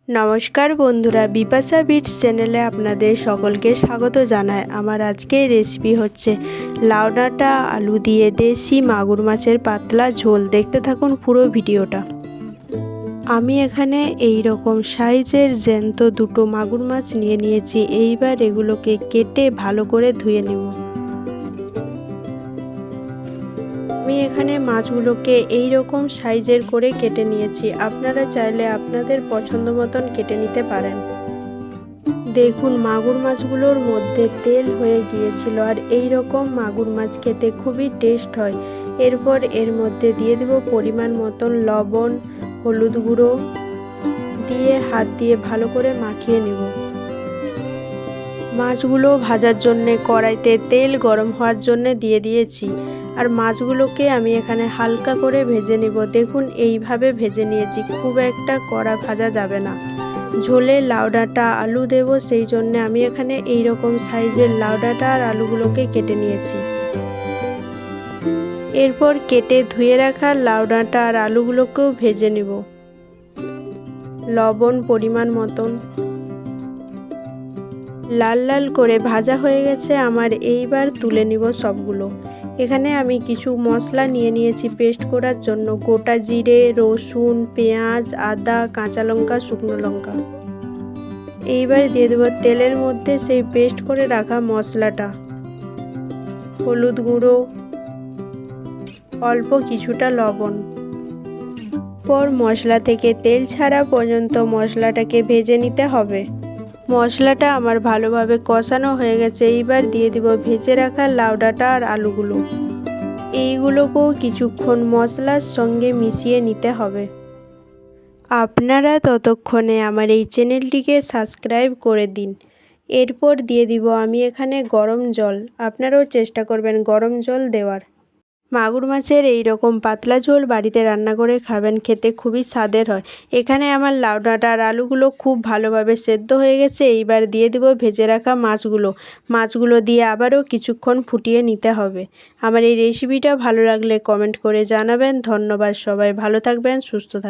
নমস্কার বন্ধুরা, বিপাশা বিটস চ্যানেলে আপনাদের সকলকে স্বাগত জানাই। আমার আজকের রেসিপি হচ্ছে লাউ ডাঁটা আলু দিয়ে দেশি মাগুর মাছের পাতলা ঝোল। দেখতে থাকুন পুরো ভিডিওটা। আমি এখানে এই রকম সাইজের জ্যান্ত দুটো মাগুর মাছ নিয়ে নিয়েছি। এইবার এগুলোকে কেটে ভালো করে ধুয়ে নেব। আমি এখানে মাছগুলোকে এই রকম সাইজের করে কেটে নিয়েছি। আপনারা চাইলে আপনাদের পছন্দ মতন কেটে নিতে পারেন। দেখুন, মাগুর মাছগুলোর মধ্যে তেল হয়ে গিয়েছিল, আর এই রকম মাগুর মাছ খেতে খুবই টেস্ট হয়। এরপর এর মধ্যে দিয়ে দেব পরিমাণ মতন লবণ, হলুদ গুঁড়ো দিয়ে হাত দিয়ে ভালো করে মাখিয়ে নেব। মাছগুলো ভাজার জন্যে কড়াইতে তেল গরম হওয়ার জন্যে দিয়ে দিয়েছি, আর মাছগুলোকে আমি এখানে হালকা করে ভেজে নেব। দেখুন, এইভাবে ভেজে নিয়েছি, খুব একটা কড়া ভাজা যাবে না। ঝোলে লাউ ডাঁটা আলু দেব, সেই জন্য আমি এখানে এই রকম সাইজের লাউ ডাঁটা আর আলুগুলোকে কেটে নিয়েছি। এরপর কেটে ধুয়ে রাখা লাউ ডাঁটা আর আলুগুলোকেও ভেজে নেব। লবণ পরিমাণ মতন। লাল লাল করে ভাজা হয়ে গেছে আমার। এইবার তুলে নিব সবগুলো। এখানে আমি কিছু মশলা নিয়ে নিয়েছি পেস্ট করার জন্য। গোটা জিরে, রসুন, পেঁয়াজ, আদা, কাঁচা লঙ্কা, শুকনো লঙ্কা। এইবার দিয়ে দেবো তেলের মধ্যে সেই পেস্ট করে রাখা মশলাটা, হলুদ গুঁড়ো, অল্প কিছুটা লবণ। পর মশলা থেকে তেল ছাড়া পর্যন্ত মশলাটাকে ভেজে নিতে হবে। মশলাটা আমার ভালোভাবে কষানো হয়ে গেছে। এইবার দিয়ে দিব ভেজে রাখা লাউ ডাঁটা আর আলুগুলো। এইগুলোকেও কিছুক্ষণ মশলার সঙ্গে মিশিয়ে নিতে হবে। আপনারা ততক্ষণে আমার এই চ্যানেলটিকে সাবস্ক্রাইব করে দিন। এরপর দিয়ে দিব আমি এখানে গরম জল। আপনারাও চেষ্টা করবেন গরম জল দেওয়ার। মাগুর মাছের এই রকম পাতলা ঝোল বাড়িতে রান্না করে খাবেন, খেতে খুবই স্বাদের হয়। এখানে আমার লাউ ডাঁটা আর আলুগুলো খুব ভালোভাবে সেদ্ধ হয়ে গেছে। এইবার দিয়ে দেব ভেজে রাখা মাছগুলো দিয়ে আবারও কিছুক্ষণ ফুটিয়ে নিতে হবে। আমার এই রেসিপিটা ভালো লাগলে কমেন্ট করে জানাবেন। ধন্যবাদ। সবাই ভালো থাকবেন, সুস্থ থাকবেন।